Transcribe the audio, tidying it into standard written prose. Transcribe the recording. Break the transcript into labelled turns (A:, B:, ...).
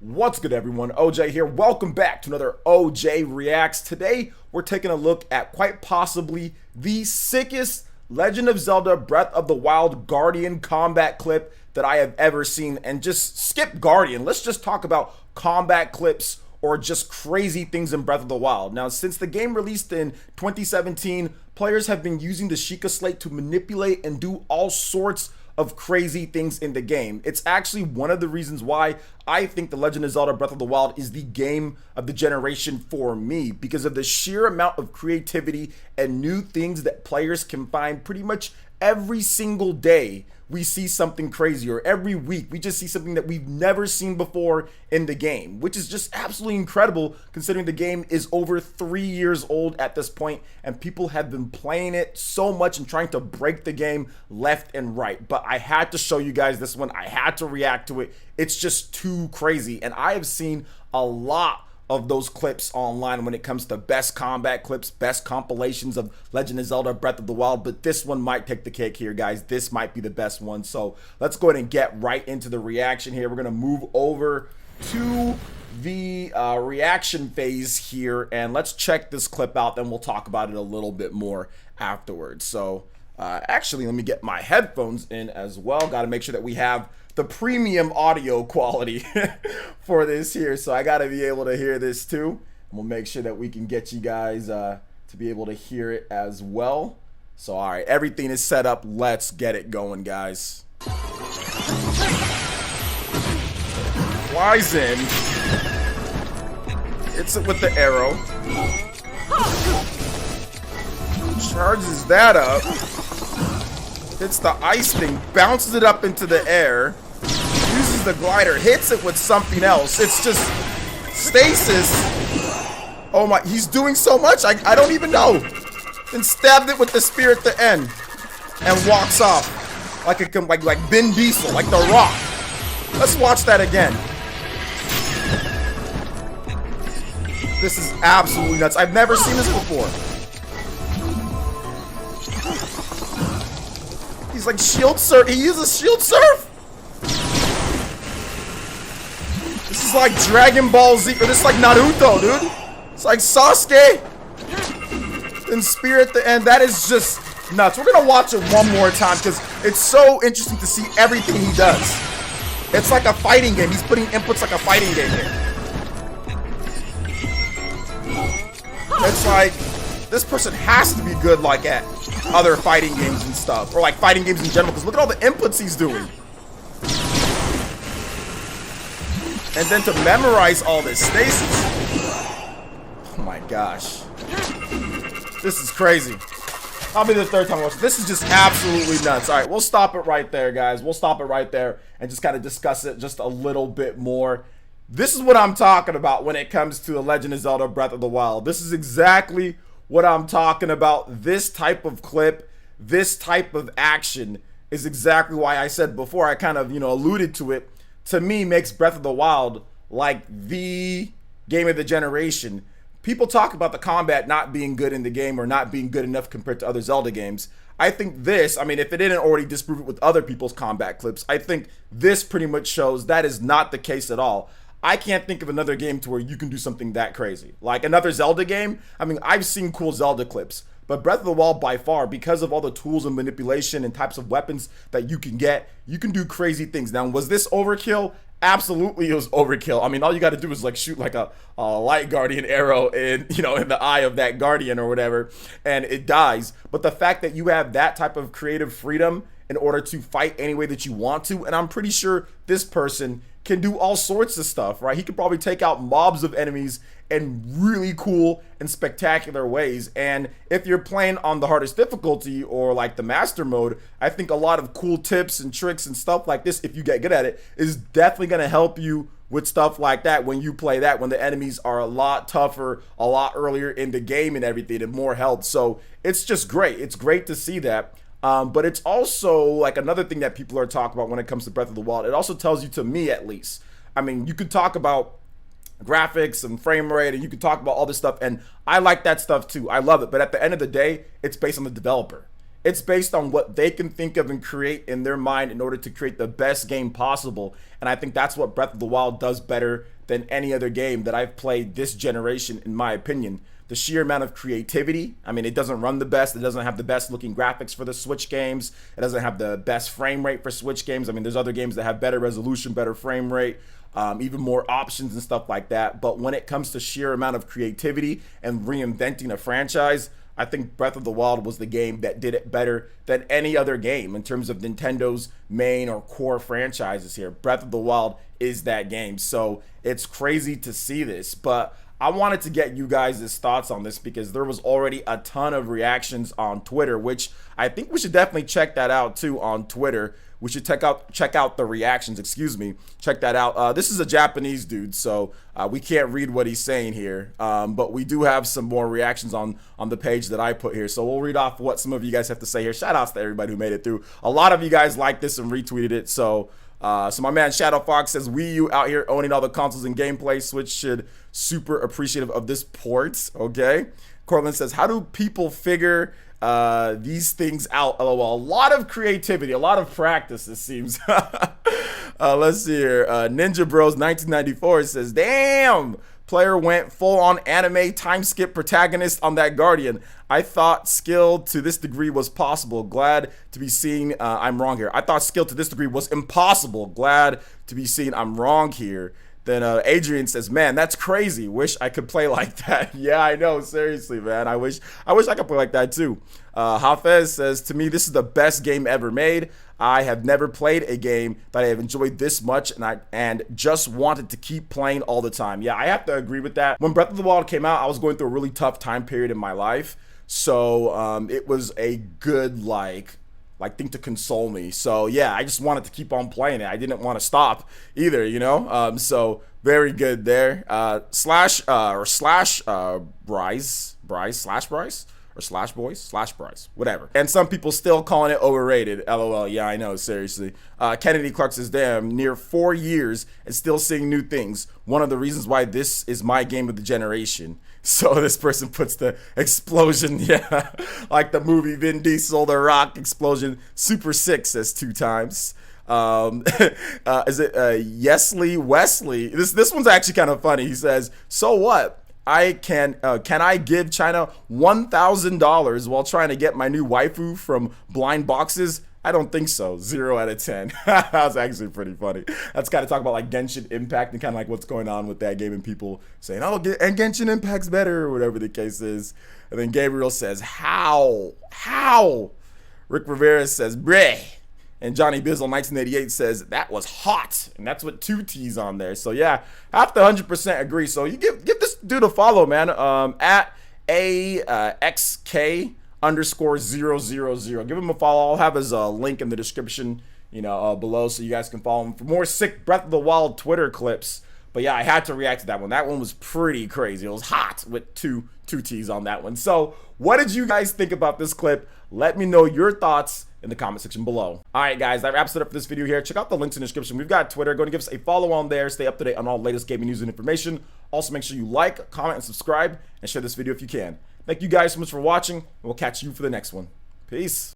A: What's good, everyone? OJ here. Welcome back to another OJ Reacts. Today, we're taking a look at quite possibly the sickest Legend of Zelda Breath of the Wild Guardian combat clip that I have ever seen. And just skip Guardian. Let's just talk about combat clips or just crazy things in Breath of the Wild. Now, since the game released in 2017, players have been using the Sheikah Slate to manipulate and do all sorts of crazy things in the game. It's actually one of the reasons why I think The Legend of Zelda Breath of the Wild is the game of the generation for me, because of the sheer amount of creativity and new things that players can find. Pretty much every single day we see something crazy, or every week we just see something that we've never seen before in the game, which is just absolutely incredible considering the game is over 3 years old at this point and people have been playing it so much and trying to break the game left and right. But I had to show you guys this one. I had to react to it. It's just too crazy, and I have seen a lot of those clips online when it comes to best combat clips, best compilations of Legend of Zelda Breath of the Wild, but this one might take the cake here, guys. This might be the best one. So let's go ahead and get right into the reaction here. We're gonna move over to the reaction phase here, and let's check this clip out, then we'll talk about it a little bit more afterwards. So actually, let me get my headphones in as well. Got to make sure that we have the premium audio quality for this here, so I got to be able to hear this too, and we'll make sure that we can get you guys to be able to hear it as well. So all right, everything is set up. Let's get it going, guys. Flies in, hits it with the arrow, charges that up, hits the ice thing, bounces it up into the air, uses the glider, hits it with something else. It's just stasis. Oh my, he's doing so much, I don't even know. Then stabbed it with the spear at the end and walks off like Vin Diesel, like The Rock. Let's watch that again. This is absolutely nuts. I've never seen this before. He's like shield surf. He uses shield surf. This is like Dragon Ball Z, or this is like Naruto, dude. It's like Sasuke and spear at the end. That is just nuts. We're gonna watch it one more time because it's so interesting to see everything he does. It's like a fighting game. He's putting inputs like a fighting game here. It's like this person has to be good like at other fighting games and stuff, or like fighting games in general, because look at all the inputs he's doing. And then to memorize all this stasis. Oh my gosh. This is crazy. I'll be the third time I watch it. This is just absolutely nuts. All right, we'll stop it right there, guys. We'll stop it right there and just kind of discuss it just a little bit more. This is what I'm talking about when it comes to The Legend of Zelda Breath of the Wild. This is exactly what I'm talking about. This type of clip, this type of action is exactly why I said before, I kind of, alluded to it. To me, makes Breath of the Wild like the game of the generation. People talk about the combat not being good in the game or not being good enough compared to other Zelda games. I think this, if it didn't already disprove it with other people's combat clips, I think this pretty much shows that is not the case at all. I can't think of another game to where you can do something that crazy. Like another Zelda game, I've seen cool Zelda clips, but Breath of the Wild by far, because of all the tools and manipulation and types of weapons that you can get, you can do crazy things. Now, was this overkill? Absolutely, it was overkill. All you got to do is like shoot like a light guardian arrow in the eye of that guardian or whatever, and it dies. But the fact that you have that type of creative freedom in order to fight any way that you want to, and I'm pretty sure this person can do all sorts of stuff, right? He could probably take out mobs of enemies in really cool and spectacular ways. And if you're playing on the hardest difficulty or like the master mode, I think a lot of cool tips and tricks and stuff like this, if you get good at it, is definitely going to help you with stuff like that when you play that, when the enemies are a lot tougher, a lot earlier in the game and everything, and more health. So it's just great. It's great to see that. But it's also like another thing that people are talking about when it comes to Breath of the Wild. It also tells you, to me at least, you could talk about graphics and frame rate, and you could talk about all this stuff, and I like that stuff too. I love it. But at the end of the day, it's based on the developer. It's based on what they can think of and create in their mind in order to create the best game possible. And I think that's what Breath of the Wild does better than any other game that I've played this generation, in my opinion. The sheer amount of creativity. I mean, it doesn't run the best. It doesn't have the best looking graphics for the Switch games. It doesn't have the best frame rate for Switch games. I mean, there's other games that have better resolution, better frame rate, even more options and stuff like that. But when it comes to sheer amount of creativity and reinventing a franchise, I think Breath of the Wild was the game that did it better than any other game in terms of Nintendo's main or core franchises here. Breath of the Wild is that game. So it's crazy to see this, but I wanted to get you guys' thoughts on this because there was already a ton of reactions on Twitter, which I think we should definitely check that out too on Twitter. We should check out the reactions, excuse me. Check that out. This is a Japanese dude, so we can't read what he's saying here. But we do have some more reactions on the page that I put here. So we'll read off what some of you guys have to say here. Shout outs to everybody who made it through. A lot of you guys liked this and retweeted it. So my man Shadow Fox says, Wii U out here owning all the consoles and gameplay. Switch should super appreciative of this port. Okay. Cortland says, how do people figure these things out? LOL. A lot of creativity, a lot of practice, it seems. Let's see here. Ninja Bros 1994 says, damn, player went full on anime time skip protagonist on that Guardian. I thought skill to this degree was possible. Glad to be seen. I'm wrong here. I thought skill to this degree was impossible. Glad to be seen. I'm wrong here. Then Adrian says, man, that's crazy. Wish I could play like that. Yeah, I know. Seriously, man. I wish I could play like that too. Hafez says, to me, this is the best game ever made. I have never played a game that I have enjoyed this much and just wanted to keep playing all the time. Yeah, I have to agree with that. When Breath of the Wild came out, I was going through a really tough time period in my life. So it was a good thing to console me. So yeah, I just wanted to keep on playing it. I didn't want to stop either, you know. So very good there. Slash Bryce, whatever. And some people still calling it overrated. LOL. Yeah, I know. Seriously. Kennedy Clark says, damn, near 4 years and still seeing new things. One of the reasons why this is my game of the generation. So this person puts the explosion, yeah, like the movie Vin Diesel, The Rock explosion. Super sick says 2 times. Is it Yesley Wesley? This one's actually kind of funny. He says, so what? Can I give China $1,000 while trying to get my new waifu from blind boxes? I don't think so. 0 out of 10. That's actually pretty funny. That's kind of talk about like Genshin Impact and kind of like what's going on with that game and people saying, oh, and Genshin Impact's better or whatever the case is. And then Gabriel says, how? Rick Rivera says, bleh. And Johnny Bizzle 1988 says, that was hot. And that's with 2 T's on there. So yeah, I have to 100% agree. So you give this dude a follow, man. At AXK_000. Give him a follow. I'll have his link in the description, below, so you guys can follow him for more sick Breath of the Wild Twitter clips. But yeah, I had to react to that one. That one was pretty crazy. It was hot with two T's on that one. So what did you guys think about this clip? Let me know your thoughts in the comment section below. All right, guys, that wraps it up for this video here. Check out the links in the description. We've got Twitter. Go and give us a follow on there. Stay up to date on all the latest gaming news and information. Also, make sure you like, comment, and subscribe, and share this video if you can. Thank you guys so much for watching, and we'll catch you for the next one. Peace.